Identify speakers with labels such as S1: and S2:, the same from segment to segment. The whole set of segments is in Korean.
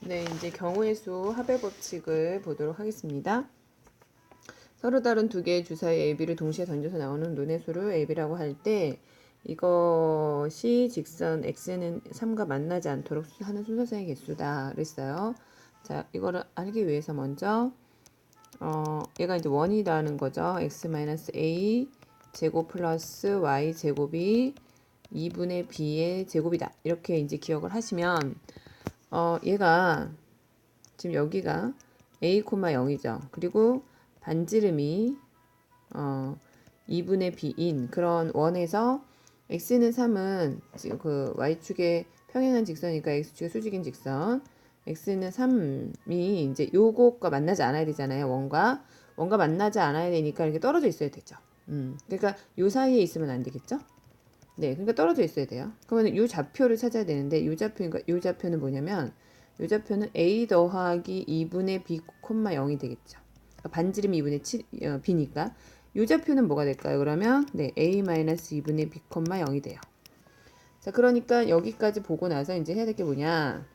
S1: 네, 이제 경우의 수 합의 법칙을 보도록 하겠습니다. 서로 다른 두 개의 주사의 AB를 동시에 던져서 나오는 논의 수를 AB라고 할 때 이것이 직선 X는 3과 만나지 않도록 하는 순서상의 개수다 그랬어요. 자, 이거를 알기 위해서 먼저 얘가 이제 원이라는 거죠. X-A 제곱 플러스 Y 제곱이 2분의 B의 제곱이다. 이렇게 이제 기억을 하시면 얘가 지금 여기가 a, 0이죠. 그리고 반지름이 2분의 b인 그런 원에서 x는 3은 지금 그 y축의 평행한 직선이니까 x축의 수직인 직선 x는 3이 이제 요것과 만나지 않아야 되잖아요. 원과 만나지 않아야 되니까 이렇게 떨어져 있어야 되죠. 그러니까 요 사이에 있으면 안 되겠죠? 네, 그러니까 떨어져 있어야 돼요. 그러면 요 좌표를 찾아야 되는데 요 좌표는 뭐냐면 요 좌표는 a 더하기 2분의 b, 0이 되겠죠. 그러니까 반지름 2분의 7, b니까 요 좌표는 뭐가 될까요? 그러면 네, a-2분의 b, 0이 돼요. 자, 그러니까 여기까지 보고 나서 이제 해야 될 게 뭐냐?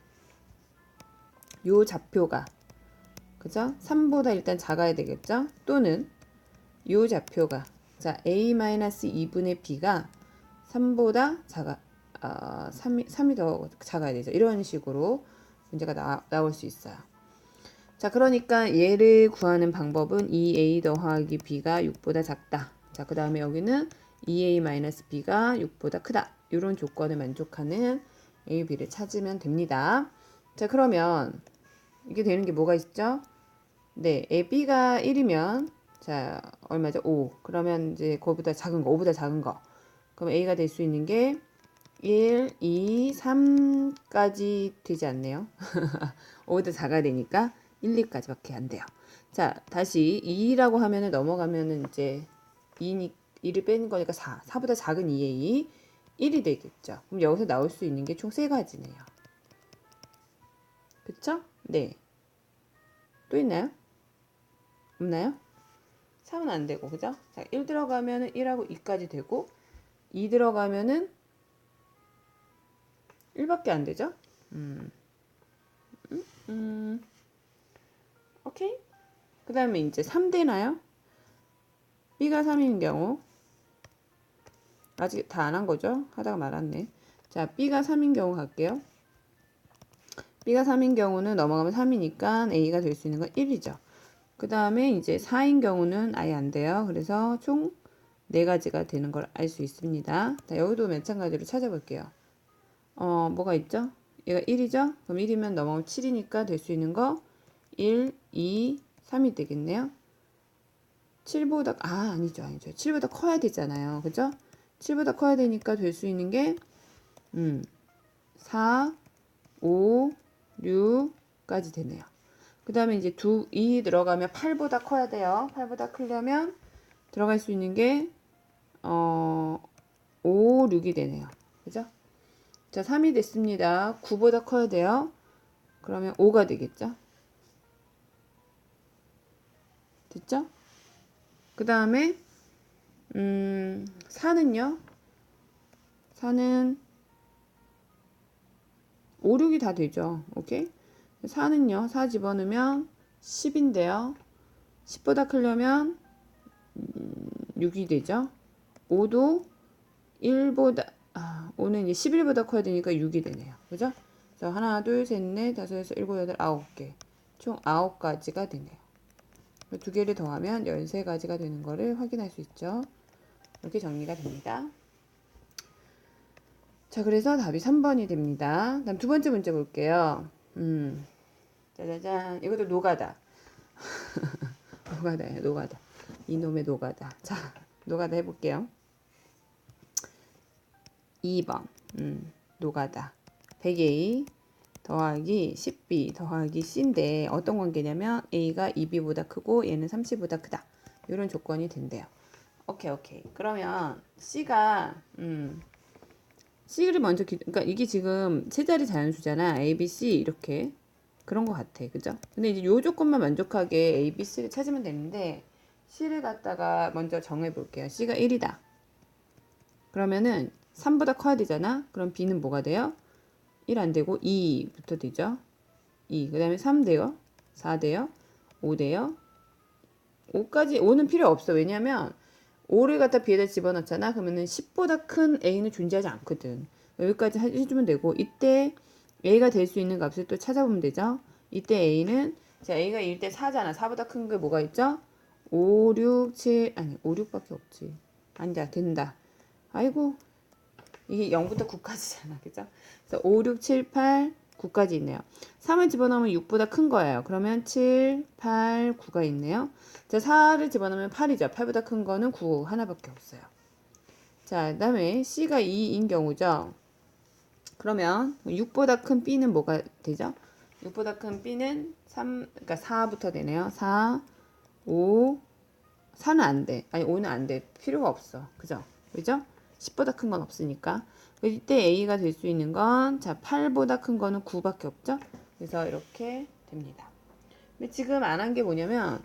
S1: 요 좌표가 그죠? 3보다 일단 작아야 되겠죠? 또는 요 좌표가 자, a-2분의 b가 3보다 작아 3이 더 작아야 되죠. 이런 식으로 문제가 나올 수 있어요. 자, 그러니까 얘를 구하는 방법은 2a 더하기 b가 6보다 작다. 자, 그 다음에 여기는 2a-b가 6보다 크다. 이런 조건을 만족하는 a, b를 찾으면 됩니다. 자, 그러면 이게 되는 게 뭐가 있죠? 네, a, b가 1이면 자, 얼마죠? 5. 그러면 이제 그거보다 작은 거, 5보다 작은 거. 그럼 a가 될 수 있는 게 1, 2, 3까지 되지 않네요. 5보다 작아야 되니까 1, 2까지밖에 안 돼요. 자, 다시 2라고 하면은 넘어가면은 이제 2를 빼는 거니까 4. 4보다 작은 2의 2, 1이 되겠죠. 그럼 여기서 나올 수 있는 게 총 3가지네요. 그쵸? 네. 또 있나요? 없나요? 3은 안 되고, 그죠? 자, 1 들어가면은 1하고 2까지 되고, 2 들어가면은 1밖에 안 되죠? 오케이. 그 다음에 이제 3 되나요? B가 3인 경우 아직 다 안 한 거죠? 하다가 말았네. 자, B가 3인 경우 갈게요. B가 3인 경우는 넘어가면 3이니까 A가 될 수 있는 건 1이죠. 그 다음에 이제 4인 경우는 아예 안 돼요. 그래서 총 4가지가 되는 걸 알 수 있습니다. 자, 여기도 마찬가지로 찾아볼게요. 뭐가 있죠? 얘가 1이죠? 그럼 1이면 넘어가면 7이니까 될 수 있는 거 1, 2, 3이 되겠네요. 7보다 아니죠. 7보다 커야 되잖아요. 그죠? 7보다 커야 되니까 될 수 있는 게 4, 5, 6까지 되네요. 그 다음에 이제 2 들어가면 8보다 커야 돼요. 8보다 크려면 들어갈 수 있는 게 5, 6이 되네요. 그죠? 자, 3이 됐습니다. 9보다 커야 돼요. 그러면 5가 되겠죠? 됐죠? 그 다음에 4는요? 4는 5, 6이 다 되죠. 오케이? 4는요. 4 집어넣으면 10인데요. 10보다 크려면 6이 되죠. 5도 1보다 5는 이제 11보다 커야 되니까 6이 되네요. 그죠? 그래서 하나, 둘, 셋, 넷, 다섯, 여섯, 일곱, 여덟, 9개. 총 9가지가 되네요. 두 개를 더하면 13가지가 되는 거를 확인할 수 있죠. 이렇게 정리가 됩니다. 자, 그래서 답이 3번이 됩니다. 다음 두 번째 문제 볼게요. 짜자잔. 이것도 노가다. 노가다예요, 노가다. 이놈의 노가다. 자, 노가다 해볼게요. 2번. 노가다. 100A 더하기 10B 더하기 C인데 어떤 관계냐면 A가 2B보다 크고 얘는 3C보다 크다. 이런 조건이 된대요. 오케이. 그러면 C를 먼저 그러니까 이게 지금 세 자리 자연수잖아. A, B, C 이렇게 그런 것 같아. 그죠? 근데 이제 요 조건만 만족하게 A, B, C를 찾으면 되는데 C를 갖다가 먼저 정해 볼게요. C가 1이다. 그러면은 3보다 커야 되잖아. 그럼 B는 뭐가 돼요? 1 안 되고 2부터 되죠. 2. 그 다음에 3 돼요. 4 돼요. 5 돼요. 5까지, 5는 필요 없어. 왜냐면 5를 갖다 B에다 집어넣잖아. 그러면은 10보다 큰 A는 존재하지 않거든. 여기까지 해주면 되고, 이때 A가 될 수 있는 값을 또 찾아보면 되죠. 이때 A는, 자, A가 1 때 4잖아. 4보다 큰 게 뭐가 있죠? 5, 6, 7, 아니, 5, 6밖에 없지. 아니다, 된다. 아이고, 이게 0부터 9까지잖아. 그죠? 그래서 5, 6, 7, 8, 9까지 있네요. 3을 집어넣으면 6보다 큰 거예요. 그러면 7, 8, 9가 있네요. 자, 4를 집어넣으면 8이죠. 8보다 큰 거는 9 하나밖에 없어요. 자, 그 다음에 C가 2인 경우죠. 그러면 6보다 큰 B는 뭐가 되죠? 6보다 큰 B는 3, 그러니까 4부터 되네요. 4, 5, 4는 안 돼. 아니, 5는 안 돼. 필요가 없어. 그죠? 그죠? 10보다 큰 건 없으니까. 이때 A가 될 수 있는 건, 자, 8보다 큰 거는 9밖에 없죠? 그래서 이렇게 됩니다. 근데 지금 안 한 게 뭐냐면,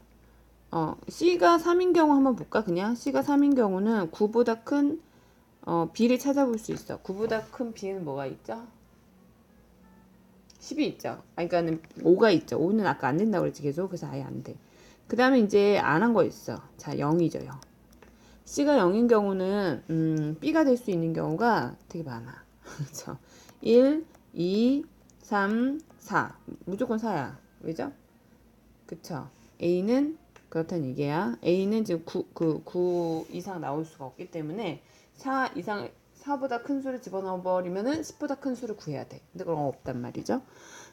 S1: C가 3인 경우 한번 볼까? 그냥 C가 3인 경우는 9보다 큰 B를 찾아볼 수 있어. 9보다 큰 B는 뭐가 있죠? 10이 있죠. 아니, 그러니까는 5가 있죠. 5는 아까 안 된다고 그랬지, 계속. 그래서 아예 안 돼. 그 다음에 이제 안 한 거 있어. 자, 0이죠, 0. C가 0인 경우는 B가 될 수 있는 경우가 되게 많아. 그렇죠? 1, 2, 3, 4. 무조건 4야. 왜죠? 그쵸? A는 그렇다는 얘기야. A는 지금 9 이상 나올 수가 없기 때문에 4 이상 4보다 큰 수를 집어넣어 버리면은 10보다 큰 수를 구해야 돼. 근데 그런 거 없단 말이죠.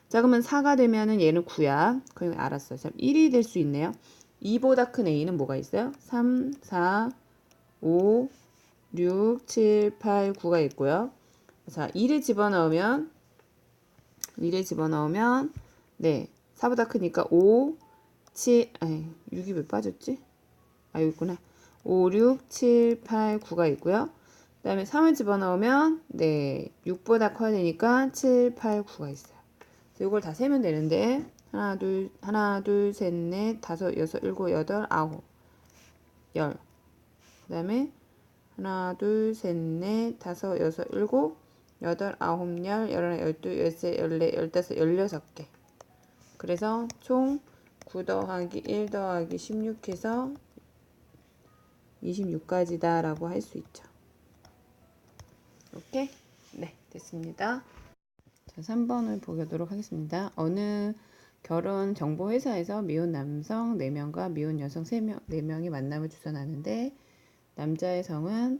S1: 자, 그러면 4가 되면은 얘는 9야. 그럼 알았어. 자, 1이 될 수 있네요. 2보다 큰 A는 뭐가 있어요? 3, 4, 5, 6, 7, 8, 9가 있고요. 자, 2를 집어넣으면 네, 4보다 크니까 5, 7, 아니, 6이 왜 빠졌지? 아, 여기 있구나. 5, 6, 7, 8, 9가 있고요. 그 다음에 3을 집어넣으면 네, 6보다 커야 되니까 7, 8, 9가 있어요. 이걸 다 세면 되는데 하나, 둘, 셋, 넷, 다섯, 여섯, 일곱, 여덟, 아홉, 열. 그 다음에 하나, 둘, 셋, 넷, 다섯, 여섯, 일곱, 여덟, 아홉, 열, 열하나, 열둘, 열세, 열네, 열다섯, 열여섯 개. 그래서 총 9 더하기 1 더하기 16 해서 26까지다 라고 할 수 있죠. 오케이? 네, 됐습니다. 자, 3번을 보도록 하겠습니다. 어느 결혼 정보 회사에서 미혼 남성 4명과 미혼 여성 4명이 만남을 주선하는데 남자의 성은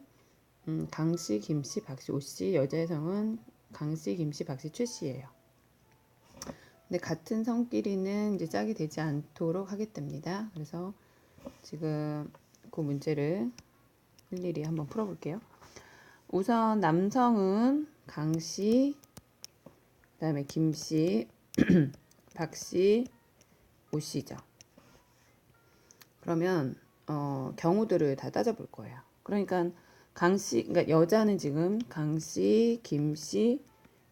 S1: 강씨, 김씨, 박씨, 오씨, 여자의 성은 강씨, 김씨, 박씨, 최씨예요. 근데 같은 성끼리는 이제 짝이 되지 않도록 하겠답니다. 그래서 지금 그 문제를 일일이 한번 풀어볼게요. 우선 남성은 강씨, 그 다음에 김씨, 박씨, 오씨죠. 그러면 경우들을 다 따져볼 거예요. 그러니까 강씨, 그러니까 여자는 지금 강씨, 김씨,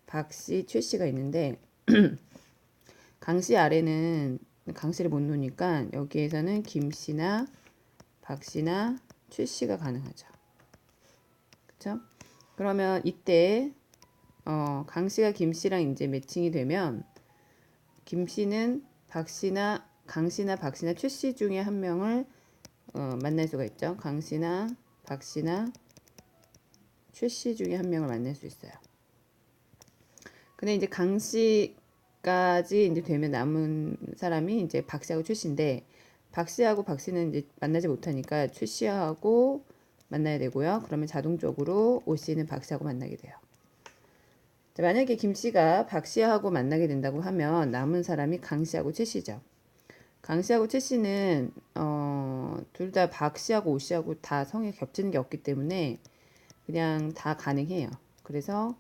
S1: 박씨, 최씨가 있는데 강씨 아래는 강씨를 못 놓으니까 여기에서는 김씨나 박씨나 최씨가 가능하죠. 그쵸? 그러면 이때 강씨가 김씨랑 이제 매칭이 되면 김씨는 박씨나 강씨나 박씨나 최씨 중에 한 명을 만날 수가 있죠. 강씨나 박씨나 최씨 중에 한 명을 만날 수 있어요. 근데 이제 강씨까지 이제 되면 남은 사람이 이제 박씨하고 최씨인데 박씨하고 박씨는 이제 만나지 못하니까 최씨하고 만나야 되고요. 그러면 자동적으로 오씨는 박씨하고 만나게 돼요. 자, 만약에 김씨가 박씨하고 만나게 된다고 하면 남은 사람이 강씨하고 최씨죠. 강씨하고 최씨는 둘 다 박씨하고 오씨하고 다 성에 겹치는 게 없기 때문에 그냥 다 가능해요. 그래서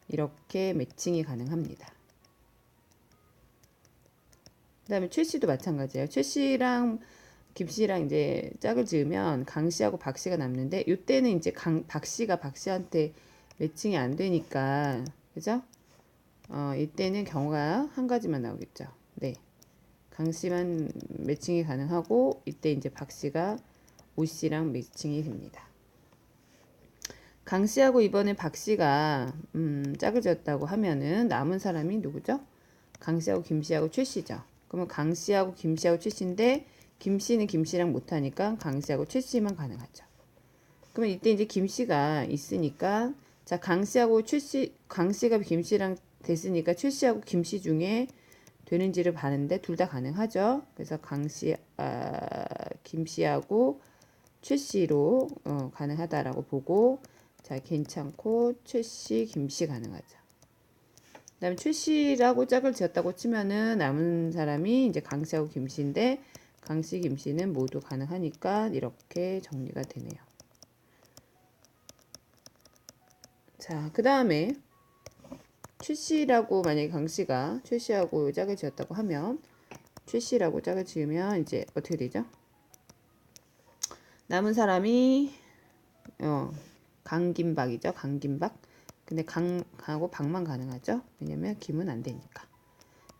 S1: 이렇게 매칭이 가능합니다. 그 다음에 최씨도 마찬가지예요. 최씨랑 김씨랑 이제 짝을 지으면 강씨하고 박씨가 남는데 이때는 이제 박씨가 박씨한테 매칭이 안 되니까 그죠? 이때는 경우가 한 가지만 나오겠죠. 네. 강씨만 매칭이 가능하고 이때 이제 박씨가 오씨랑 매칭이 됩니다. 강씨하고 이번에 박씨가 짝을 지었다고 하면은 남은 사람이 누구죠? 강씨하고 김씨하고 최씨죠. 그러면 강씨하고 김씨하고 최씨인데 김씨는 김씨랑 못하니까 강씨하고 최씨만 가능하죠. 그러면 이때 이제 김씨가 있으니까 자 강씨하고 최씨 강씨가 김씨랑 됐으니까 최씨하고 김씨 중에 되는지를 봤는데 둘 다 가능하죠. 그래서 김씨하고 최씨로 가능하다라고 보고 자 괜찮고 최씨 김씨 가능하죠. 그다음에 최씨라고 짝을 지었다고 치면은 남은 사람이 이제 강씨하고 김씨인데 강씨 김씨는 모두 가능하니까 이렇게 정리가 되네요. 자 그다음에 최씨라고 만약에 강씨가 최씨하고 짝을 지었다고 하면 최씨라고 짝을 지으면 이제 어떻게 되죠? 남은 사람이 강김박이죠. 강김박. 근데 강하고 박만 가능하죠. 왜냐면 김은 안 되니까.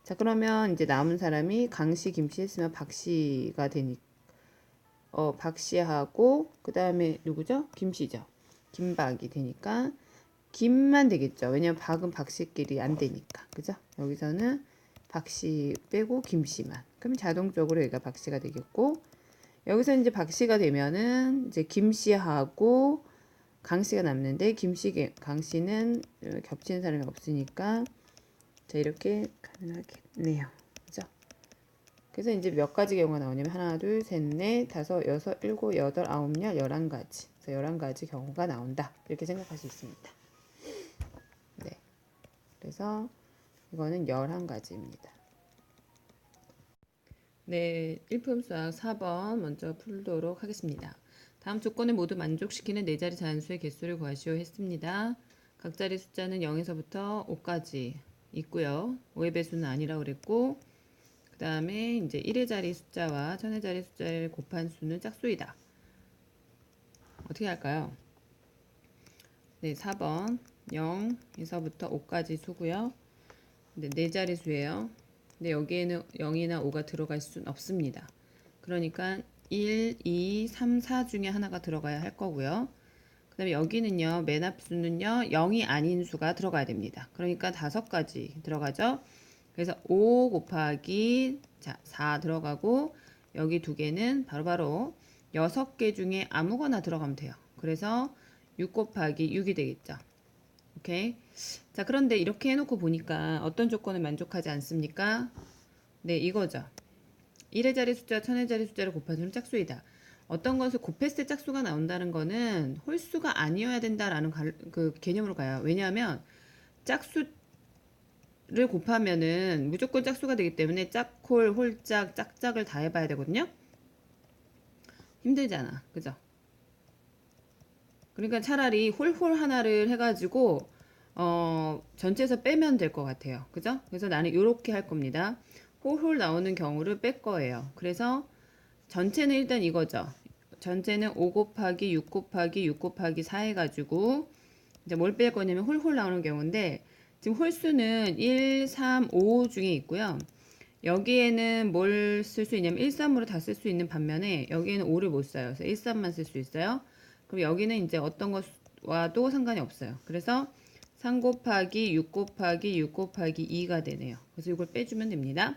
S1: 자 그러면 이제 남은 사람이 강씨 김씨 했으면 박씨가 되니까 박씨하고 그 다음에 누구죠? 김씨죠. 김박이 되니까 김만 되겠죠. 왜냐면 박은 박씨끼리 안 되니까. 그죠? 여기서는 박씨 빼고 김씨만. 그럼 자동적으로 여기가 박씨가 되겠고 여기서 이제 박씨가 되면은 이제 김씨하고 강씨가 남는데 강씨는 겹치는 사람이 없으니까 자 이렇게 가능하겠네요. 그죠? 그래서 이제 몇 가지 경우가 나오냐면 하나, 둘, 셋, 넷, 다섯, 여섯, 일곱, 여덟, 아홉, 열, 11가지. 그래서 11가지 경우가 나온다. 이렇게 생각할 수 있습니다. 네. 그래서 이거는 11가지입니다. 네, 1품 수학 4번 먼저 풀도록 하겠습니다. 다음 조건을 모두 만족시키는 4자리 자연수의 개수를 구하시오 했습니다. 각 자리 숫자는 0에서부터 5까지 있고요. 5의 배수는 아니라고 그랬고 그 다음에 이제 1의 자리 숫자와 1000의 자리 숫자를 곱한 수는 짝수이다. 어떻게 할까요? 네, 4번 0에서부터 5까지 수고요. 네, 4자리 수예요. 근데 여기에는 0이나 5가 들어갈 수는 없습니다. 그러니까 1, 2, 3, 4 중에 하나가 들어가야 할 거고요. 그 다음에 여기는요, 맨 앞수는요, 0이 아닌 수가 들어가야 됩니다. 그러니까 5가지 들어가죠. 그래서 5 곱하기 자, 4 들어가고 여기 2개는 바로바로 6개 중에 아무거나 들어가면 돼요. 그래서 6 곱하기 6이 되겠죠. 오케이. 자, 그런데 이렇게 해놓고 보니까 어떤 조건을 만족하지 않습니까? 네, 이거죠. 1의 자리 숫자, 1000의 자리 숫자를 곱하면 짝수이다. 어떤 것을 곱했을 때 짝수가 나온다는 거는 홀수가 아니어야 된다라는 그 개념으로 가요. 왜냐하면 짝수를 곱하면은 무조건 짝수가 되기 때문에 짝홀, 홀짝, 짝짝을 다 해봐야 되거든요. 힘들잖아. 그죠? 그러니까 차라리 홀홀 하나를 해가지고 전체에서 빼면 될 것 같아요. 그죠? 그래서 나는 이렇게 할 겁니다. 홀홀 나오는 경우를 뺄 거예요. 그래서 전체는 일단 이거죠. 전체는 5 곱하기 6 곱하기 6 곱하기 4 해가지고 이제 뭘 뺄 거냐면 홀홀 나오는 경우인데 지금 홀수는 1, 3, 5 중에 있고요. 여기에는 뭘 쓸 수 있냐면 1, 3으로 다 쓸 수 있는 반면에 여기에는 5를 못 써요. 그래서 1, 3만 쓸 수 있어요. 그럼 여기는 이제 어떤 것와도 상관이 없어요. 그래서 3 곱하기 6 곱하기 6 곱하기 2가 되네요. 그래서 이걸 빼주면 됩니다.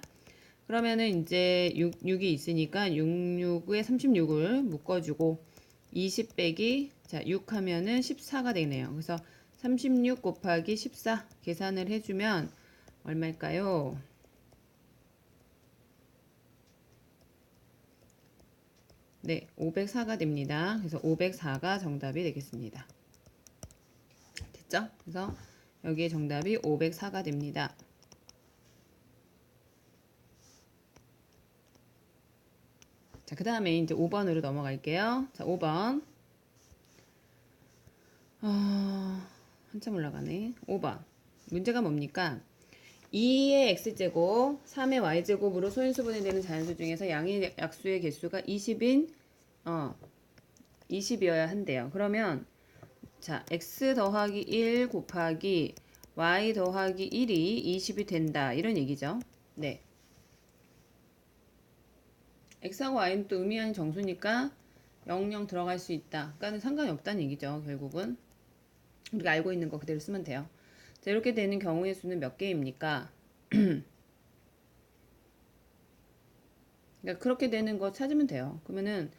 S1: 그러면은 이제 6이 있으니까 66에 36을 묶어주고 20 빼기 자, 6 하면은 14가 되네요. 그래서 36 곱하기 14 계산을 해주면 얼마일까요? 네, 504가 됩니다. 그래서 504가 정답이 되겠습니다. 됐죠? 그래서 여기에 정답이 504가 됩니다. 자, 그 다음에 이제 5번으로 넘어갈게요. 자, 5번. 한참 올라가네. 5번. 문제가 뭡니까? 2의 x제곱, 3의 y제곱으로 소인수분해 되는 자연수 중에서 양의 약수의 개수가 20이어야 한대요. 그러면 자, x 더하기 1 곱하기 y 더하기 1이 20이 된다. 이런 얘기죠. 네. x하고 y는 또 의미 아닌 정수니까 00 들어갈 수 있다. 그러니까 상관이 없다는 얘기죠. 결국은. 우리가 알고 있는 거 그대로 쓰면 돼요. 자, 이렇게 되는 경우의 수는 몇 개입니까? 그러니까 그렇게 되는 거 찾으면 돼요. 그러면은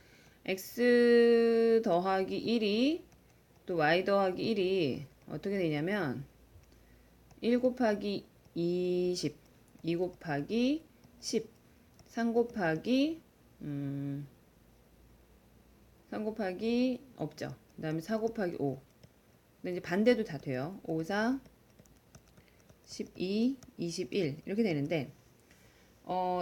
S1: x 더하기 1이 또 y 더하기 1이 어떻게 되냐면 1 곱하기 20, 2 곱하기 10, 3 곱하기 3 곱하기 없죠. 그 다음에 4 곱하기 5. 근데 이제 반대도 다 돼요. 5, 4, 12, 21 이렇게 되는데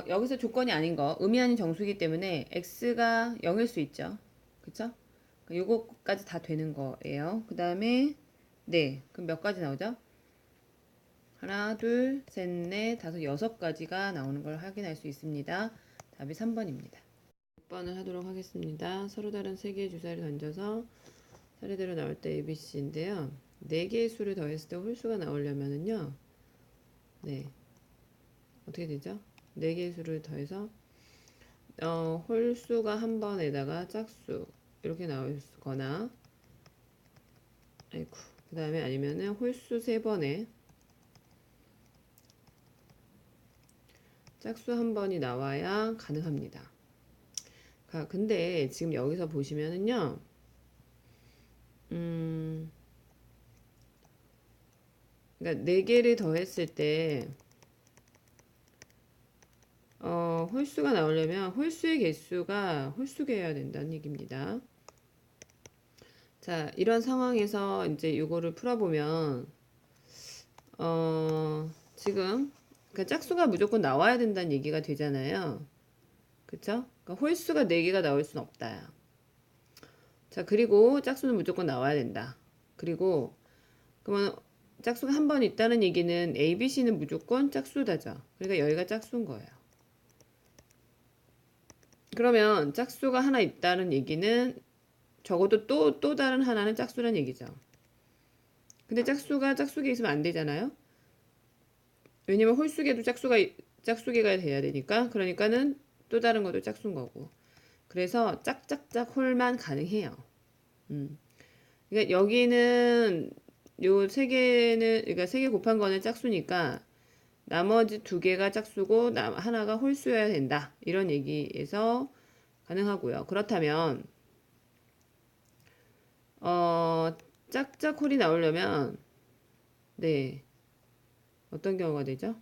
S1: 여기서 조건이 아닌 거 의미 아닌 정수이기 때문에 x가 0일 수 있죠. 그쵸? 요거까지 다 되는 거예요. 그 다음에 네, 그럼 몇 가지 나오죠? 하나, 둘, 셋, 넷, 다섯, 여섯 가지가 나오는 걸 확인할 수 있습니다. 답이 3번입니다. 6번을 하도록 하겠습니다. 서로 다른 세 개의 주사를 던져서 차례대로 나올 때 ABC인데요. 4개의 수를 더했을 때 홀수가 나오려면은요. 네. 어떻게 되죠? 4개의 수를 더해서 홀수가 한 번에다가 짝수 이렇게 나오거나 아이고 그 다음에 아니면은 홀수 3번에 짝수 한 번이 나와야 가능합니다. 근데 지금 여기서 보시면은요. 그러니까 4개를 더했을 때 홀수가 나오려면 홀수의 개수가 홀수개여야 된다는 얘기입니다. 자, 이런 상황에서 이제 이거를 풀어보면 지금 그러니까 짝수가 무조건 나와야 된다는 얘기가 되잖아요. 그쵸? 그러니까 홀수가 4개가 나올 수는 없다. 자, 그리고 짝수는 무조건 나와야 된다. 그리고 그러면 짝수가 한 번 있다는 얘기는 A, B, C는 무조건 짝수다죠. 그러니까 여기가 짝수인 거예요. 그러면 짝수가 하나 있다는 얘기는 적어도 또 다른 하나는 짝수란 얘기죠. 근데 짝수가 짝수계 있으면 안 되잖아요. 왜냐면 홀수계도 짝수계가 돼야 되니까. 그러니까는 또 다른 것도 짝수인 거고. 그래서 짝짝짝 홀만 가능해요. 그러니까 여기는 요 세 개는 그러니까 3개 곱한 거는 짝수니까 나머지 2개가 짝수고 하나가 홀수여야 된다. 이런 얘기에서 가능하고요. 그렇다면 짝짝 홀이 나오려면 네. 어떤 경우가 되죠?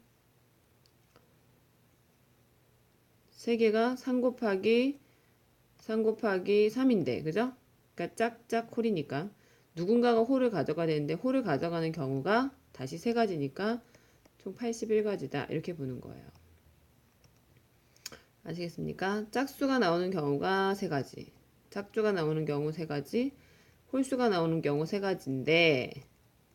S1: 3개가 3 곱하기 3인데 그죠? 그러니까 짝짝 홀이니까 누군가가 홀을 가져가야 되는데 홀을 가져가는 경우가 다시 3가지니까 총 81가지다 이렇게 보는 거예요. 아시겠습니까? 짝수가 나오는 경우가 3가지, 짝수가 나오는 경우 3가지, 홀수가 나오는 경우 3가지인데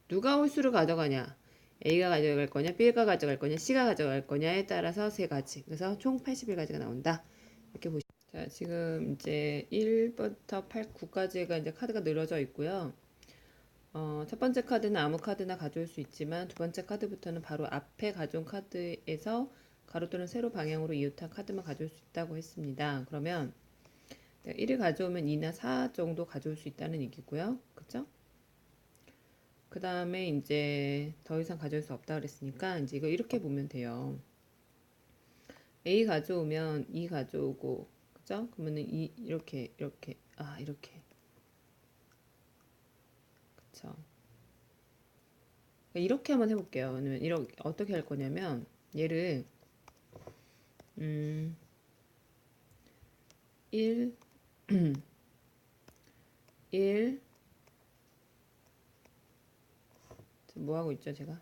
S1: 누가 홀수를 가져가냐? A가 가져갈 거냐, B가 가져갈 거냐, C가 가져갈 거냐에 따라서 3가지. 그래서 총 81가지가 나온다. 이렇게 보시면. 자, 지금 이제 1부터 9까지가 이제 카드가 늘어져 있고요. 첫 번째 카드는 아무 카드나 가져올 수 있지만 두 번째 카드부터는 바로 앞에 가져온 카드에서 가로 또는 세로 방향으로 이웃한 카드만 가져올 수 있다고 했습니다. 그러면 1을 가져오면 2나 4 정도 가져올 수 있다는 얘기고요. 그쵸? 그 다음에 이제 더 이상 가져올 수 없다 그랬으니까 이제 이거 이렇게 보면 돼요. A 가져오면 2 가져오고, 그죠? 그러면은 이렇게 이렇게 그쵸? 이렇게 한번 해볼게요. 왜냐면 이렇게 어떻게 할 거냐면 얘를 1 1 뭐 하고 있죠, 제가?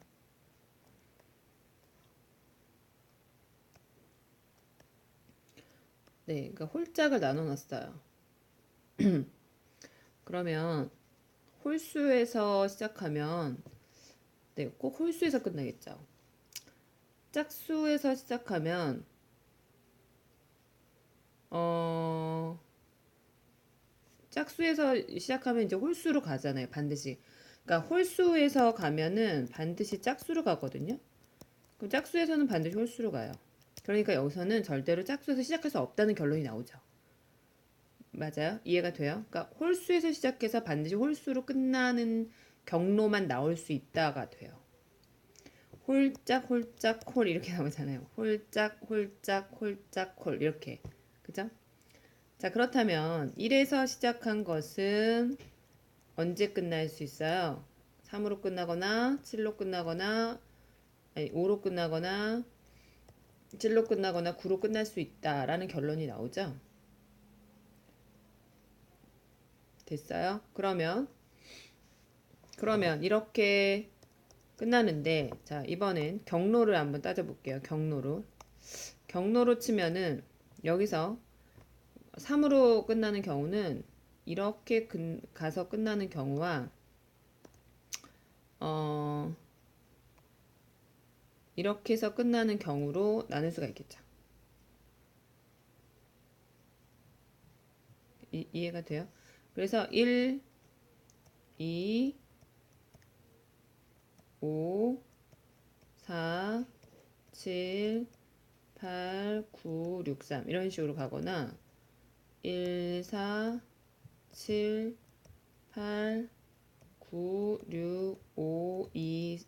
S1: 네, 그러니까 홀짝을 나눠 놨어요. 그러면 홀수에서 시작하면 네, 꼭 홀수에서 끝나겠죠. 짝수에서 시작하면 짝수에서 시작하면 이제 홀수로 가잖아요. 반드시. 그러니까 홀수에서 가면은 반드시 짝수로 가거든요. 그럼 짝수에서는 반드시 홀수로 가요. 그러니까 여기서는 절대로 짝수에서 시작할 수 없다는 결론이 나오죠. 맞아요? 이해가 돼요? 그러니까 홀수에서 시작해서 반드시 홀수로 끝나는 경로만 나올 수 있다가 돼요. 홀짝 홀짝 홀 이렇게 나오잖아요. 홀짝 홀짝 홀짝 홀 이렇게. 자, 그렇다면 1에서 시작한 것은 언제 끝날 수 있어요? 3으로 끝나거나 7로 끝나거나 아니 5로 끝나거나 7로 끝나거나 9로 끝날 수 있다라는 결론이 나오죠. 됐어요? 그러면 이렇게 끝나는데 자, 이번엔 경로를 한번 따져볼게요. 경로로 치면은 여기서 3으로 끝나는 경우는 이렇게 가서 끝나는 경우와 이렇게 해서 끝나는 경우로 나눌 수가 있겠죠. 이해가 돼요? 그래서 1, 2, 5, 4, 7, 8, 9, 6, 3 이런 식으로 가거나 1, 4, 7, 8, 9, 6, 5, 2,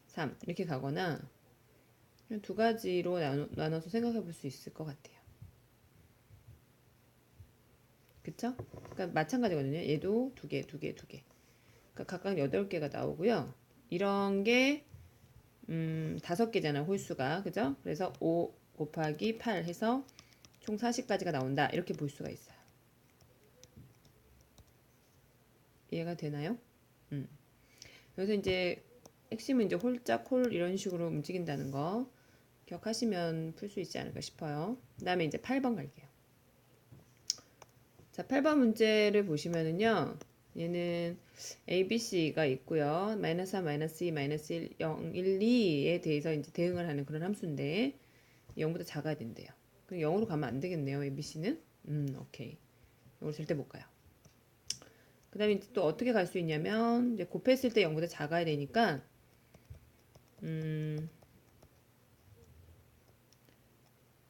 S1: 3 이렇게 가거나 두 가지로 나눠서 생각해 볼 수 있을 것 같아요. 그쵸? 그러니까 마찬가지거든요. 얘도 두 개. 그러니까 각각 8개가 나오고요. 이런 게 5개잖아, 홀수가. 그죠? 그래서 5 곱하기 8 해서 총 40까지가 나온다. 이렇게 볼 수가 있어요. 이해가 되나요? 그래서 이제 핵심은 이제 홀짝 홀 이런 식으로 움직인다는 거 기억하시면 풀 수 있지 않을까 싶어요. 그 다음에 이제 8번 갈게요. 자, 8번 문제를 보시면은요. 얘는 ABC가 있고요. 마이너스 3, 마이너스 2, 마이너스 1, 0, 1, 2에 대해서 이제 대응을 하는 그런 함수인데 0보다 작아야 된대요. 그럼 0으로 가면 안 되겠네요. ABC는. 오케이. 0으로 절대 못 가요. 그 다음에 또 어떻게 갈 수 있냐면 이제 곱했을 때 0보다 작아야 되니까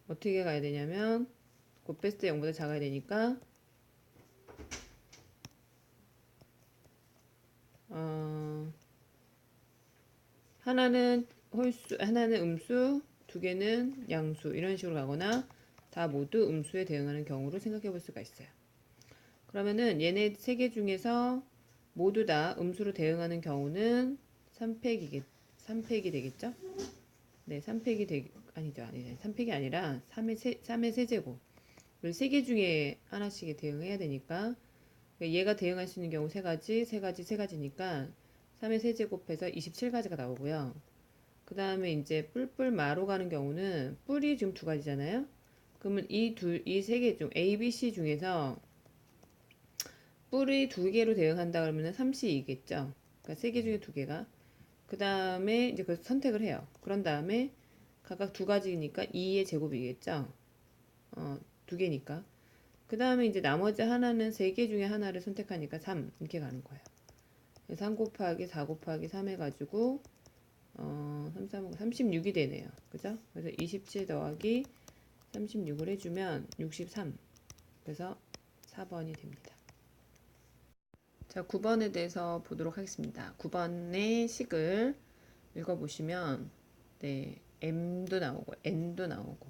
S1: 어떻게 가야 되냐면 곱했을 때 0보다 작아야 되니까 하나는 홀수, 하나는 음수, 두 개는 양수 이런 식으로 가거나 다 모두 음수에 대응하는 경우로 생각해 볼 수가 있어요. 그러면은 얘네 세 개 중에서 모두 다 음수로 대응하는 경우는 3팩이 되겠죠? 네, 3팩이 아니죠. 3팩이 아니라 3의 세제곱. 세 개 중에 하나씩 대응해야 되니까 얘가 대응할 수 있는 경우 세 가지니까 3의 세제곱해서 27가지가 나오고요. 그 다음에 이제 뿔뿔 마로 가는 경우는 뿔이 지금 두 가지잖아요. 그러면 이 세 개 중 A, B, C 중에서 뿔이 두 개로 대응한다 그러면 3C이겠죠. 그러니까 세 개 중에 두 개가. 그 다음에 이제 그래서 선택을 해요. 그런 다음에 각각 두 가지니까 2의 제곱이겠죠. 두 개니까. 그 다음에 이제 나머지 하나는 세 개 중에 하나를 선택하니까 3 이렇게 가는 거예요. 3 곱하기 4 곱하기 3 해가지고 36이 되네요. 그죠? 그래서 27 더하기 36을 해주면 63. 그래서 4번이 됩니다. 자, 9번에 대해서 보도록 하겠습니다. 9번의 식을 읽어보시면 네, M도 나오고 N도 나오고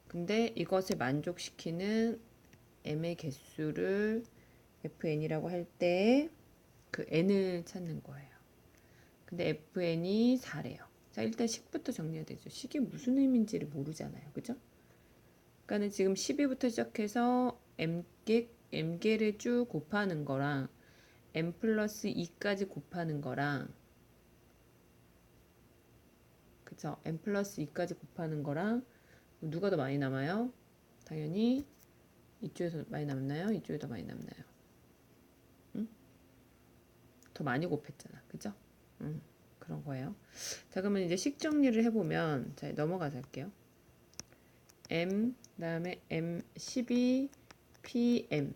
S1: 근데 이것을 만족시키는 M의 개수를 FN이라고 할 때 그 N을 찾는 거예요. 근데 FN이 4래요. 자, 일단 식부터 정리해야 되죠. 식이 무슨 의미인지를 모르잖아요. 그죠? 그러니까는 지금 12부터 시작해서 M개를 쭉 곱하는 거랑 M 플러스 2까지 곱하는 거랑 그쵸? M 플러스 2까지 곱하는 거랑 누가 더 많이 남아요? 당연히 이쪽에서 많이 남나요? 이쪽에 더 많이 남나요? 응? 더 많이 곱했잖아. 그죠? 그런 거예요. 자, 그러면 이제 식 정리를 해보면 자, 넘어가서 할게요. M 그다음에 M 12 PM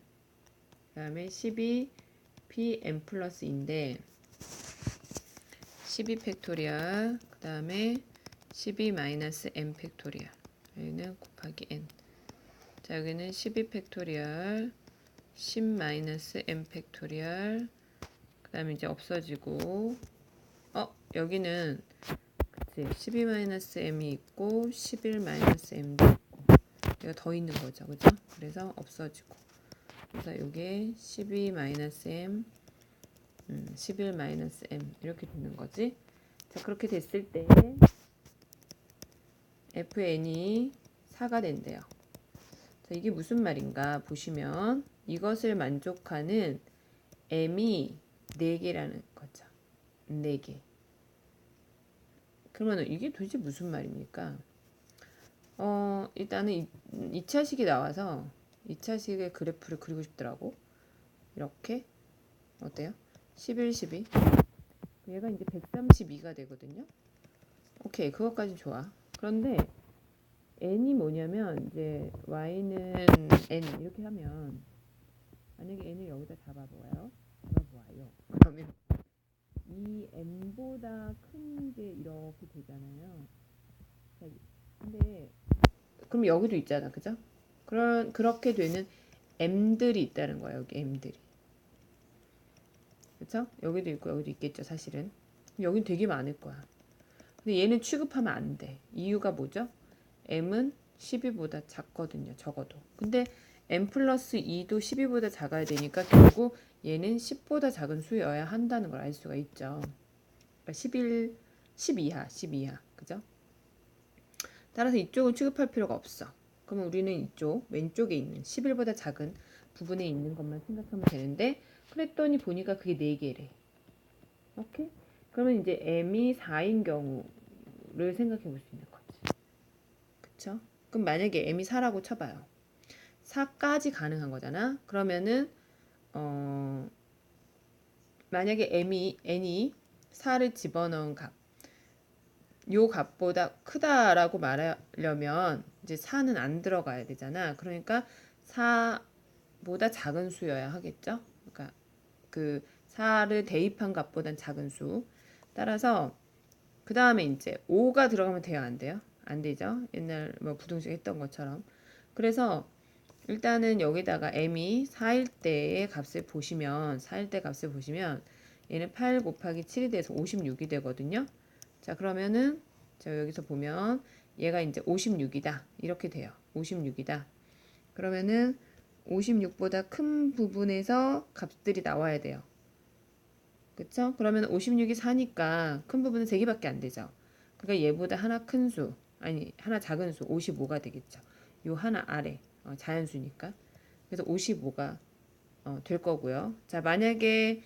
S1: 그다음에 12 PM 플러스인데 12 팩토리얼 그다음에 12 마이너스 M 팩토리얼 여기는 곱하기 N 자 여기는 12 팩토리얼 10 마이너스 M 팩토리얼 그 다음에 이제 없어지고 여기는 그치 12 마이너스 M이 있고 11 마이너스 M도 있고 얘가 더 있는 거죠. 그죠? 그래서 없어지고. 그래서 요게 12-m 11-m 이렇게 되는 거지. 자, 그렇게 됐을 때 fn이 4가 된대요. 자, 이게 무슨 말인가 보시면 이것을 만족하는 m이 4개라는 거죠. 4개. 그러면 이게 도대체 무슨 말입니까? 일단은 2차식이 나와서 2차식의 그래프를 그리고 싶더라고. 이렇게. 어때요? 11, 12. 얘가 이제 132가 되거든요. 오케이, 그것까지 좋아. 그런데 n이 뭐냐면 이제 y는 n 이렇게 하면 만약에 n을 여기다 잡아보아요. 그러면 이 n보다 큰 게 이렇게 되잖아요. 자, 근데 그럼 여기도 있잖아, 그죠? 그렇게 되는 m들이 있다는 거야, 여기 m들이. 그쵸? 여기도 있고 여기도 있겠죠, 사실은. 여긴 되게 많을 거야. 근데 얘는 취급하면 안 돼. 이유가 뭐죠? m은 12보다 작거든요, 적어도. 근데 m 플러스 2도 12보다 작아야 되니까 결국 얘는 10보다 작은 수여야 한다는 걸 알 수가 있죠. 그러니까 10 이하. 그죠? 따라서 이쪽은 취급할 필요가 없어. 그러면 우리는 이쪽 왼쪽에 있는 11보다 작은 부분에 있는 것만 생각하면 되는데 그랬더니 보니까 그게 4개래. 오케이? 그러면 이제 m이 4인 경우를 생각해 볼 수 있는 거지. 그쵸? 그럼 만약에 m이 4라고 쳐봐요. 4까지 가능한 거잖아. 그러면은 만약에 n이 4를 집어넣은 값, 요 값보다 크다라고 말하려면 이제 4는 안 들어가야 되잖아. 그러니까 4보다 작은 수여야 하겠죠. 그러니까 그 4를 대입한 값보단 작은 수. 따라서 그 다음에 이제 5가 들어가면 돼요, 안 돼요? 안 되죠. 옛날 뭐 부등식 했던 것처럼. 그래서 일단은 여기다가 m이 4일 때의 값을 보시면 4일 때 값을 보시면 얘는 8 곱하기 7이 돼서 56이 되거든요. 자, 그러면은 자, 여기서 보면 얘가 이제 56이다. 이렇게 돼요. 56이다. 그러면은 56보다 큰 부분에서 값들이 나와야 돼요. 그쵸? 그러면 56이 4니까 큰 부분은 3개밖에 안 되죠. 그러니까 얘보다 하나 큰 수, 아니 하나 작은 수 55가 되겠죠. 요 하나 아래 자연수니까. 그래서 55가 될 거고요. 자, 만약에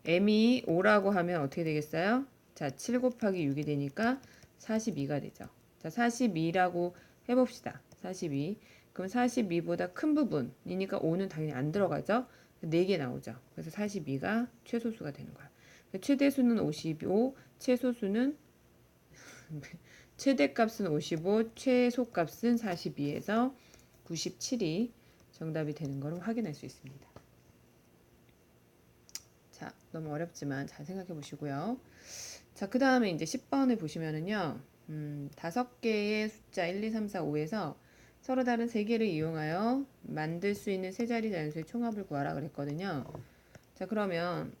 S1: m이 5라고 하면 어떻게 되겠어요? 자, 7 곱하기 6이 되니까 42가 되죠. 자, 42라고 해봅시다. 42. 그럼 42보다 큰 부분이니까 5는 당연히 안 들어가죠. 4개 나오죠. 그래서 42가 최소수가 되는 거야. 최대수는 55, 최소수는 최대값은 55, 최소값은 42에서 97이 정답이 되는 것을 확인할 수 있습니다. 자, 너무 어렵지만 잘 생각해 보시고요. 자, 그 다음에 이제 10번을 보시면은요, 5개의 숫자 1, 2, 3, 4, 5에서 서로 다른 3개를 이용하여 만들 수 있는 세 자리 자연수의 총합을 구하라 그랬거든요. 자, 그러면,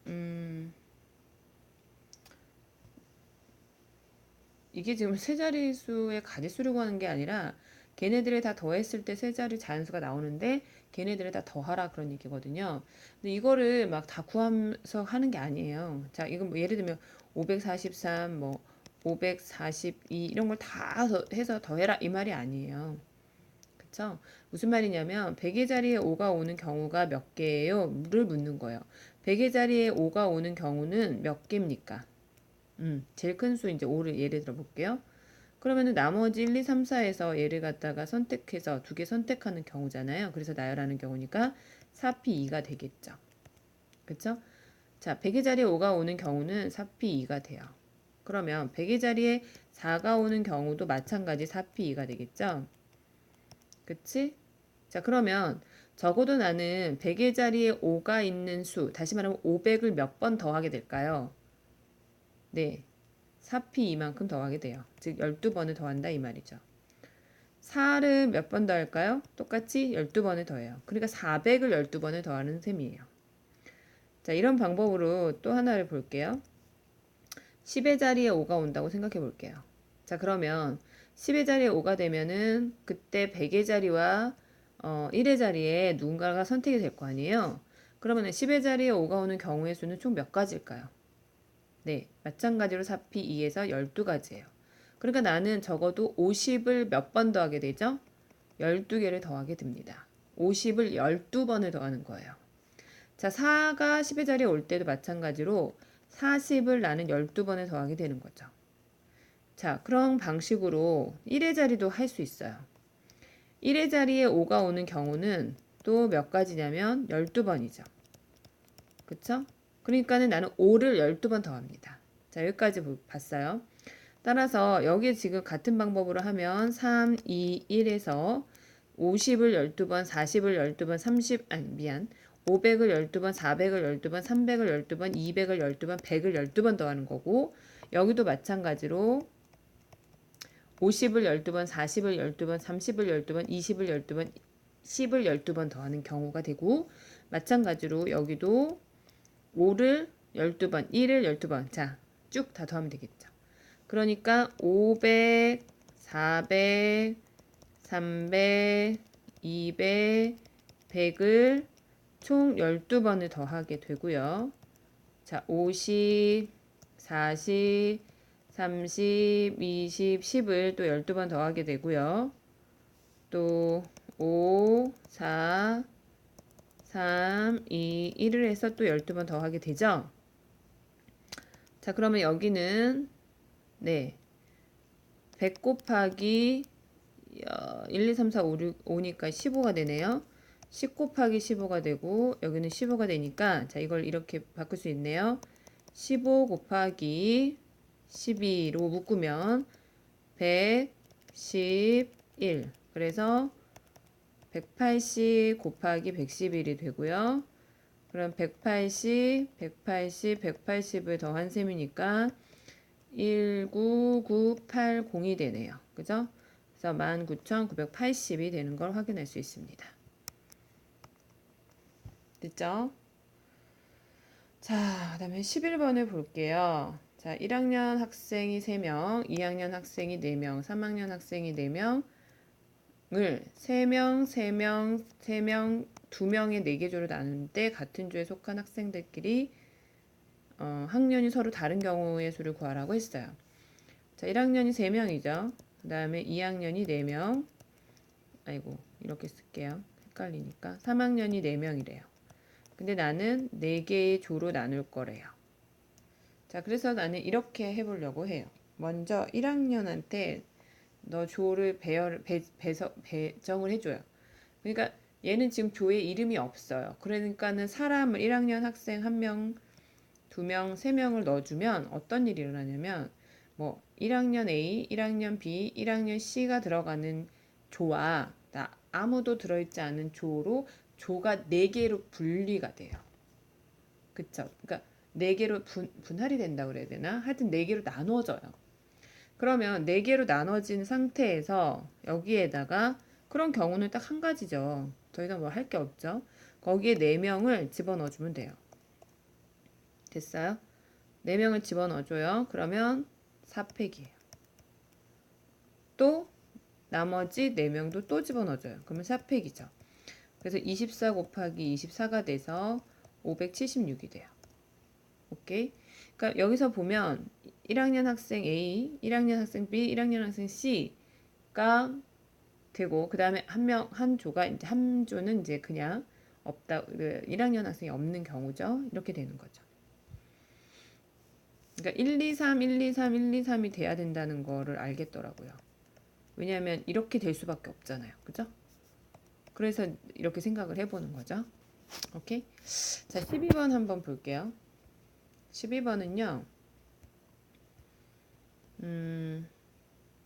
S1: 이게 지금 세 자릿수의 가짓수를 구하는 게 아니라 걔네들을 다 더했을 때 세 자리 자연수가 나오는데 걔네들을 다 더하라 그런 얘기거든요. 근데 이거를 막 다 구하면서 하는 게 아니에요. 자, 이건 뭐 예를 들면 543, 뭐 542 이런 걸 다 해서 더해라 이 말이 아니에요. 그쵸? 무슨 말이냐면 100의 자리에 5가 오는 경우가 몇 개예요? 를 묻는 거예요. 100의 자리에 5가 오는 경우는 몇 개입니까? 제일 큰 수 이제 5를 예를 들어 볼게요. 그러면은 나머지 1, 2, 3, 4에서 얘를 갖다가 선택해서 2개 선택하는 경우잖아요. 그래서 나열하는 경우니까 4P2가 되겠죠. 그쵸? 자, 100의 자리에 5가 오는 경우는 4P2가 돼요. 그러면 100의 자리에 4가 오는 경우도 마찬가지 4P2가 되겠죠. 그치? 자, 그러면 적어도 나는 100의 자리에 5가 있는 수, 다시 말하면 500을 몇 번 더하게 될까요? 네. 4p 이만큼 더하게 돼요. 즉 12번을 더한다 이 말이죠. 4를 몇 번 더할까요? 똑같이 12번을 더해요. 그러니까 400을 12번을 더하는 셈이에요. 자, 이런 방법으로 또 하나를 볼게요. 10의 자리에 5가 온다고 생각해 볼게요. 자, 그러면 10의 자리에 5가 되면은 그때 100의 자리와 1의 자리에 누군가가 선택이 될 거 아니에요. 그러면 10의 자리에 5가 오는 경우의 수는 총 몇 가지일까요? 네, 마찬가지로 4p 2에서 12가지예요. 그러니까 나는 적어도 50을 몇 번 더하게 되죠? 12개를 더하게 됩니다. 50을 12번을 더하는 거예요. 자, 4가 10의 자리에 올 때도 마찬가지로 40을 나는 12번을 더하게 되는 거죠. 자, 그런 방식으로 1의 자리도 할 수 있어요. 1의 자리에 5가 오는 경우는 또 몇 가지냐면 12번이죠. 그쵸? 그러니까는 나는 5를 12번 더합니다. 자, 여기까지 봤어요. 따라서 여기 지금 같은 방법으로 하면 3, 2, 1에서 50을 12번, 40을 12번, 500을 12번, 400을 12번, 300을 12번, 200을 12번, 100을 12번 더하는 거고 여기도 마찬가지로 50을 12번, 40을 12번, 30을 12번, 20을 12번, 10을 12번 더하는 경우가 되고 마찬가지로 여기도 5를 12번, 1을 12번 자, 쭉 다 더하면 되겠죠. 그러니까 500, 400, 300, 200, 100을 총 12번을 더하게 되고요. 자, 50, 40, 30, 20, 10을 또 12번 더하게 되고요. 또 5, 4, 3, 2, 1을 해서 또 12번 더하게 되죠. 자, 그러면 여기는 네, 100 곱하기 1, 2, 3, 4, 5, 6, 5니까 15가 되네요. 10 곱하기 15가 되고 여기는 15가 되니까 자 이걸 이렇게 바꿀 수 있네요. 15 곱하기 12로 묶으면 111 그래서 180 곱하기 111이 되고요. 그럼 180, 180, 180을 더한 셈이니까 19980이 되네요. 그죠? 그래서 19,980이 되는 걸 확인할 수 있습니다. 됐죠? 자, 그 다음에 11번을 볼게요. 자, 1학년 학생이 3명, 2학년 학생이 4명, 3학년 학생이 4명을 3명, 3명, 3명, 2명의 4개 조로 나누는데 같은 조에 속한 학생들끼리 학년이 서로 다른 경우의 수를 구하라고 했어요. 자, 1학년이 3명이죠. 그 다음에 2학년이 4명. 아이고, 이렇게 쓸게요. 헷갈리니까. 3학년이 4명이래요. 근데 나는 4개의 조로 나눌 거래요. 자, 그래서 나는 이렇게 해보려고 해요. 먼저 1학년한테 너 조를 배정을 해줘요. 그러니까 얘는 지금 조에 이름이 없어요. 그러니까는 사람을 1학년 학생 1명, 2명, 3명을 넣어주면 어떤 일이 일어나냐면 뭐 1학년 A, 1학년 B, 1학년 C가 들어가는 조와 아무도 들어있지 않은 조로 조가 4개로 분리가 돼요. 그쵸? 그러니까 4개로 분할이 된다고 그래야 되나? 하여튼 4개로 나눠져요. 그러면 4개로 나눠진 상태에서 여기에다가 그런 경우는 딱 한 가지죠. 더 이상 뭐 할 게 없죠. 거기에 4명을 집어넣어주면 돼요. 됐어요? 4명을 집어넣어줘요. 그러면 4팩이에요. 또 나머지 4명도 또 집어넣어줘요. 그러면 4팩이죠. 그래서 24 곱하기 24가 돼서 576이 돼요. 오케이? 그러니까 여기서 보면 1학년 학생 A, 1학년 학생 B, 1학년 학생 C가 되고 그 다음에 한 조가 이제 한 조는 이제 그냥 없다. 1학년 학생이 없는 경우죠. 이렇게 되는 거죠. 그러니까 1, 2, 3, 1, 2, 3, 1, 2, 3이 돼야 된다는 거를 알겠더라고요. 왜냐하면 이렇게 될 수밖에 없잖아요. 그죠? 그래서 이렇게 생각을 해보는 거죠. 오케이? 자, 12번 한번 볼게요. 12번은요.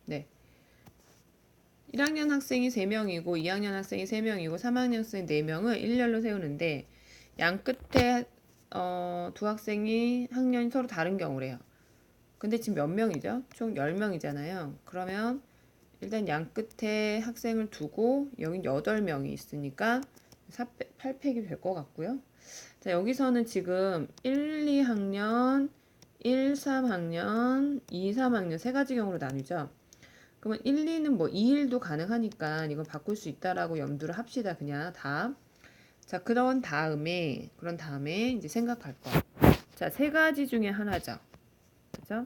S1: 네. 1학년 학생이 3명이고 2학년 학생이 3명이고 3학년 학생 4명을 일렬로 세우는데 양 끝에 두 학생이 학년이 서로 다른 경우래요. 근데 지금 몇 명이죠? 총 10명이잖아요. 그러면 일단 양 끝에 학생을 두고 여긴 8명이 있으니까 8팩이 될 것 같고요. 자, 여기서는 지금 1, 2학년, 1, 3학년, 2, 3학년 세 가지 경우로 나뉘죠. 그러면 1, 2는 뭐 2, 1도 가능하니까 이거 바꿀 수 있다라고 염두를 합시다. 그냥 답. 자, 그런 다음에 이제 생각할 거. 자, 세 가지 중에 하나죠. 그죠?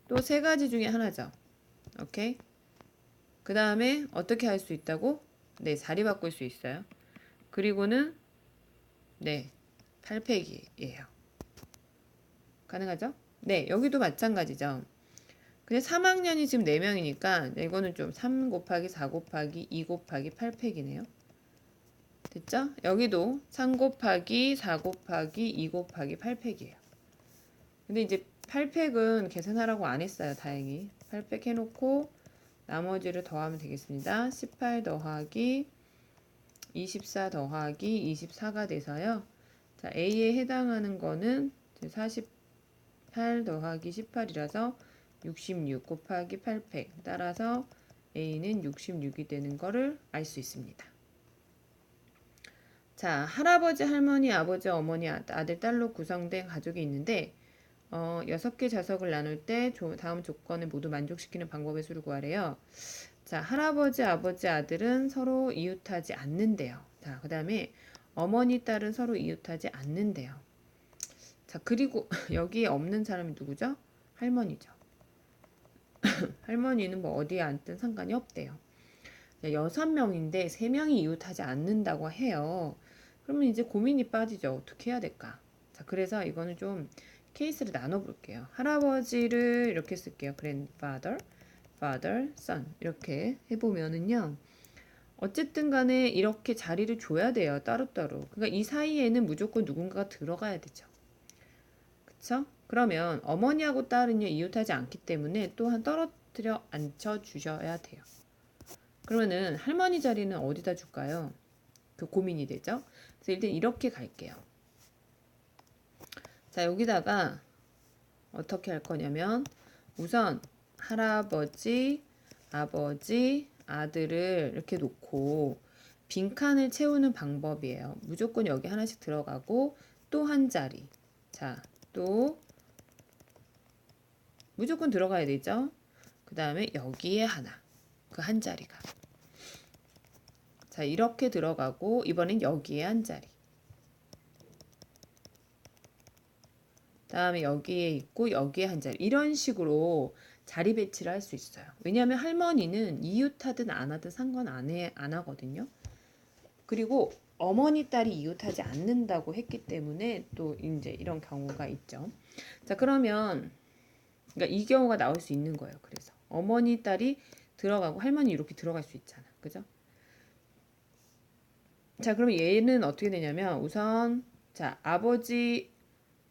S1: 또 세 가지 중에 하나죠. 오케이? 그 다음에 어떻게 할 수 있다고? 네, 자리 바꿀 수 있어요. 그리고는 네, 8팩이에요. 가능하죠? 네, 여기도 마찬가지죠. 근데 3학년이 지금 4명이니까 이거는 좀 3 곱하기 4 곱하기 2 곱하기 8팩이네요. 됐죠? 여기도 3 곱하기 4 곱하기 2 곱하기 8팩이에요. 근데 이제 8팩은 계산하라고 안 했어요. 다행히. 8팩 해놓고 나머지를 더하면 되겠습니다. 18 더하기 24 더하기 24가 돼서요. 자, A에 해당하는 거는 48 더하기 18이라서 66 곱하기 8팩. 따라서 A는 66이 되는 거를 알 수 있습니다. 자, 할아버지, 할머니, 아버지, 어머니, 아들, 딸로 구성된 가족이 있는데 6개 자석을 나눌 때 다음 조건을 모두 만족시키는 방법의 수를 구하래요. 자, 할아버지, 아버지, 아들은 서로 이웃하지 않는데요. 자, 그 다음에 어머니, 딸은 서로 이웃하지 않는데요. 자, 그리고 여기에 없는 사람이 누구죠? 할머니죠. 할머니는 뭐 어디에 앉든 상관이 없대요. 6명인데 3명이 이웃하지 않는다고 해요. 그러면 이제 고민이 빠지죠. 어떻게 해야 될까? 자, 그래서 이거는 좀 케이스를 나눠 볼게요. 할아버지를 이렇게 쓸게요. grandfather, father, son 이렇게 해보면은요. 어쨌든 간에 이렇게 자리를 줘야 돼요. 따로따로. 그러니까 이 사이에는 무조건 누군가가 들어가야 되죠. 그쵸? 그러면 어머니하고 딸은요, 이웃하지 않기 때문에 또한 떨어뜨려 앉혀 주셔야 돼요. 그러면은 할머니 자리는 어디다 줄까요? 그 고민이 되죠? 그래서 일단 이렇게 갈게요. 자, 여기다가 어떻게 할 거냐면 우선 할아버지, 아버지, 아들을 이렇게 놓고 빈칸을 채우는 방법이에요. 무조건 여기 하나씩 들어가고 또 한 자리. 자, 또 무조건 들어가야 되죠? 그 다음에 여기에 하나. 그 한 자리가. 자, 이렇게 들어가고 이번엔 여기에 한 자리. 다음에 여기에 있고 여기에 한 자리. 이런 식으로 자리 배치를 할 수 있어요. 왜냐하면 할머니는 이웃하든 안 하든 상관 안 하거든요. 그리고 어머니 딸이 이웃하지 않는다고 했기 때문에 또 이제 이런 경우가 있죠. 자, 그러면 그러니까 이 경우가 나올 수 있는 거예요. 그래서 어머니 딸이 들어가고 할머니 이렇게 들어갈 수 있잖아. 그죠? 자, 그럼 얘는 어떻게 되냐면 우선 자, 아버지,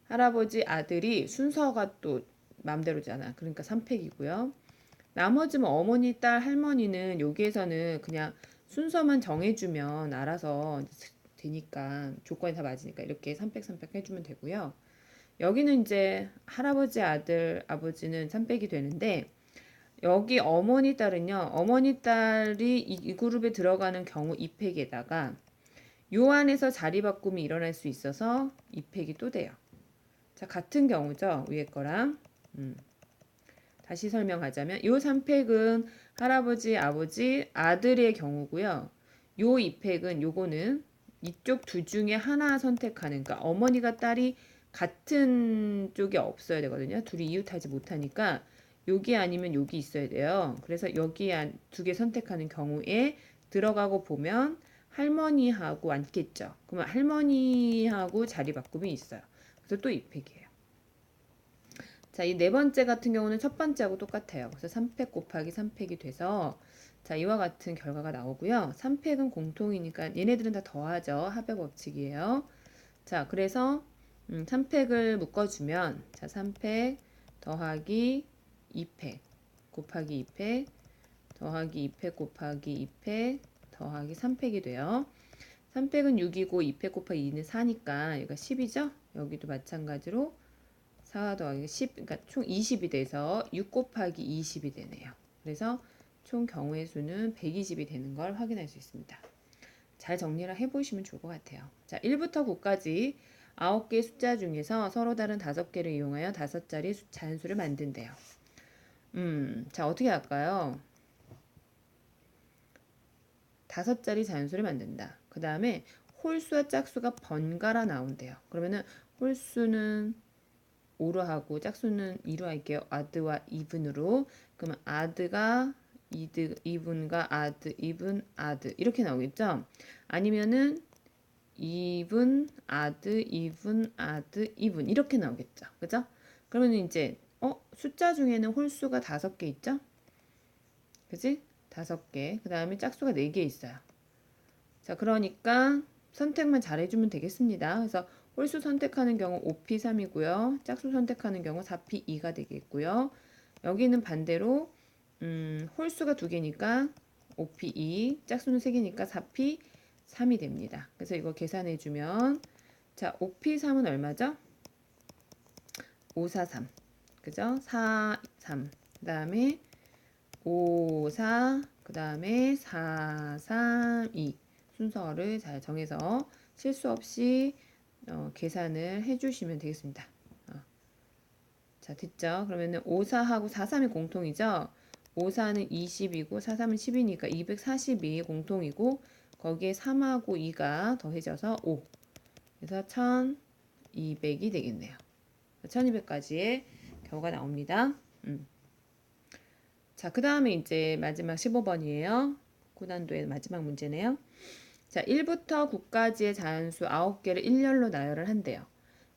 S1: 할아버지, 아들이 순서가 또 맘대로잖아. 그러니까 3팩이고요. 나머지 뭐 어머니, 딸, 할머니는 여기에서는 그냥 순서만 정해주면 알아서 되니까 조건이 다 맞으니까 이렇게 3팩, 3팩 해주면 되고요. 여기는 이제 할아버지, 아들, 아버지는 3팩이 되는데 여기 어머니, 딸은요. 어머니, 딸이 이 그룹에 들어가는 경우 2팩에다가 요 안에서 자리 바꿈이 일어날 수 있어서 2팩이 또 돼요. 자, 같은 경우죠. 위에 거랑. 다시 설명하자면 요 3팩은 할아버지, 아버지, 아들의 경우고요. 요 2팩은 요거는 이쪽 둘 중에 하나 선택하는 그러니까 어머니가 딸이 같은 쪽에 없어야 되거든요. 둘이 이웃하지 못하니까 여기 아니면 여기 있어야 돼요. 그래서 여기 두 개 선택하는 경우에 들어가고 보면 할머니하고 앉겠죠. 그러면 할머니하고 자리 바꿈이 있어요. 그래서 또 2팩이에요. 자, 이 네 번째 같은 경우는 첫 번째하고 똑같아요. 그래서 3팩 곱하기 3팩이 돼서 자, 이와 같은 결과가 나오고요. 3팩은 공통이니까 얘네들은 다 더하죠. 합의 법칙이에요. 자, 그래서 3팩을 묶어주면 자, 3팩 더하기 2팩 곱하기 2팩 더하기 2팩 곱하기 2팩 더하기 3팩이 돼요. 3팩은 6이고 2팩 곱하기 2는 4니까 여기가 10이죠. 여기도 마찬가지로 4 더하기 10, 그러니까 총 20이 돼서 6 곱하기 20이 되네요. 그래서 총 경우의 수는 120이 되는 걸 확인할 수 있습니다. 잘 정리를 해보시면 좋을 것 같아요. 자, 1부터 9까지 9개의 숫자 중에서 서로 다른 5개를 이용하여 5자리의 자연수를 만든대요. 자, 어떻게 할까요? 5자리 자연수를 만든다. 그 다음에 홀수와 짝수가 번갈아 나온대요. 그러면은 홀수는 5로 하고 짝수는 2로 할게요. 아드와 이분으로. 그러면 아드가 이분과 아드, 이분, 아드 이렇게 나오겠죠? 아니면은 이분, 아드, 이분, 아드, 이분 이렇게 나오겠죠. 그죠? 그러면 이제 숫자 중에는 홀수가 5개 있죠? 그지? 5개. 그 다음에 짝수가 4개 있어요. 자, 그러니까 선택만 잘해주면 되겠습니다. 그래서 홀수 선택하는 경우 5P3이고요. 짝수 선택하는 경우 4P2가 되겠고요. 여기는 반대로 홀수가 2개니까 5P2, 짝수는 3개니까 4P3이 됩니다. 그래서 이거 계산해주면 자, 5P3은 얼마죠? 543. 그죠? 4, 3. 그 다음에 5, 4, 그 다음에 4, 3, 2 순서를 잘 정해서 실수 없이 계산을 해주시면 되겠습니다. 자, 됐죠? 그러면은 5, 4하고 4, 3이 공통이죠? 5, 4는 20이고 4, 3은 10이니까 242 공통이고 거기에 3하고 2가 더해져서 5. 그래서 1200이 되겠네요. 1200까지의 결과가 나옵니다. 자, 그 다음에 이제 마지막 15번이에요. 고난도의 마지막 문제네요. 자, 1부터 9까지의 자연수 9개를 일렬로 나열을 한대요.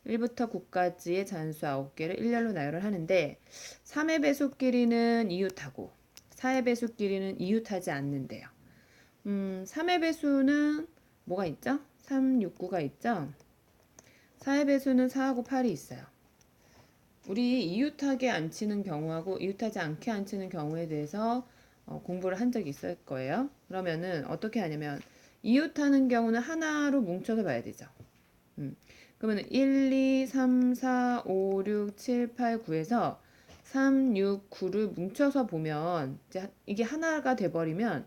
S1: 1부터 9까지의 자연수 9개를 일렬로 나열을 하는데 3의 배수끼리는 이웃하고 4의 배수끼리는 이웃하지 않는데요. 3의 배수는 뭐가 있죠? 3, 6, 9가 있죠? 4의 배수는 4하고 8이 있어요. 우리 이웃하게 앉히는 경우하고 이웃하지 않게 앉히는 경우에 대해서 공부를 한 적이 있을 거예요. 그러면은 어떻게 하냐면 이웃하는 경우는 하나로 뭉쳐서 봐야 되죠. 그러면 1, 2, 3, 4, 5, 6, 7, 8, 9에서 3, 6, 9를 뭉쳐서 보면 이게 하나가 돼버리면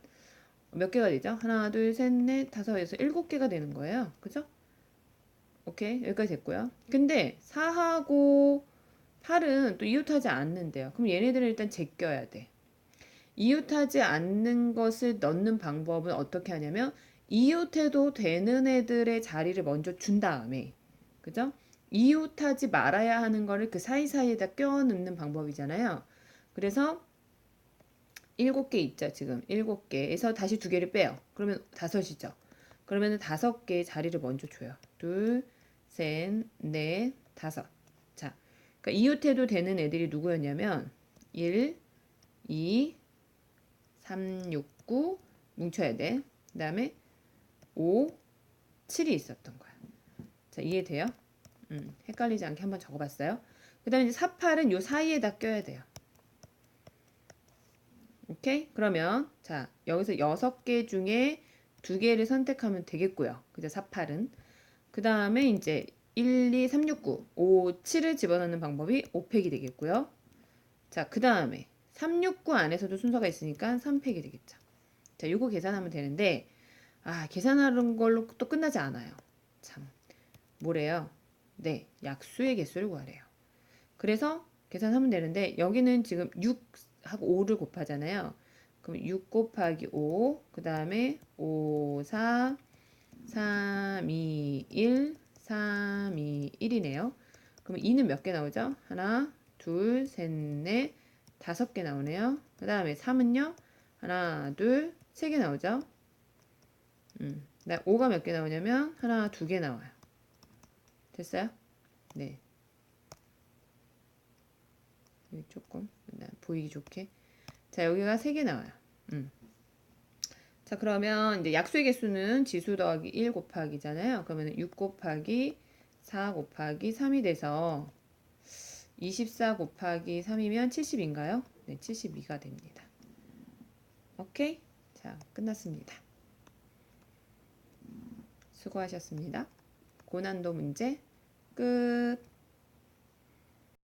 S1: 몇 개가 되죠? 하나, 둘, 셋, 넷, 다섯에서 7개가 되는 거예요. 그죠? 오케이, 여기까지 됐고요. 근데 4하고 8은 또 이웃하지 않는데요. 그럼 얘네들을 일단 제껴야 돼. 이웃하지 않는 것을 넣는 방법은 어떻게 하냐면 이웃해도 되는 애들의 자리를 먼저 준 다음에 그죠? 이웃하지 말아야 하는 거를 그 사이사이에다 껴 넣는 방법이잖아요. 그래서 7개 있죠, 지금. 7개에서 다시 2개를 빼요. 그러면 5이죠. 그러면 5개의 자리를 먼저 줘요. 둘, 셋, 넷, 5. 자, 그러니까 이웃해도 되는 애들이 누구였냐면 1, 2, 3, 6, 9 뭉쳐야 돼. 그 다음에 5, 7이 있었던 거야. 자, 이해돼요? 헷갈리지 않게 한번 적어봤어요. 그 다음에 이제 4, 8은 요 사이에다 껴야 돼요. 오케이? 그러면 자, 여기서 6개 중에 2개를 선택하면 되겠고요. 그죠? 4, 8은. 그 다음에 이제 1, 2, 3, 6, 9, 5, 7을 집어넣는 방법이 5팩이 되겠고요. 자, 그 다음에 3, 6, 9 안에서도 순서가 있으니까 3팩이 되겠죠. 자, 요거 계산하면 되는데 계산하는 걸로 또 끝나지 않아요. 참, 뭐래요? 네, 약수의 개수를 구하래요. 그래서 계산하면 되는데 여기는 지금 6하고 5를 곱하잖아요. 그럼 6 곱하기 5, 그 다음에 5, 4, 3, 2, 1, 3, 2, 1이네요. 그럼 2는 몇 개 나오죠? 하나, 둘, 셋, 넷, 5개 나오네요. 그 다음에 3은요? 하나, 둘, 3개 나오죠? 5가 몇 개 나오냐면 하나, 2개 나와요. 됐어요? 네. 여기 조금 보이기 좋게. 자, 여기가 3개 나와요. 자, 그러면 이제 약수의 개수는 지수 더하기 1 곱하기잖아요. 그러면 6 곱하기 4 곱하기 3이 돼서 24 곱하기 3이면 70인가요? 네, 72가 됩니다. 오케이? 자, 끝났습니다. 수고하셨습니다. 고난도 문제 끝.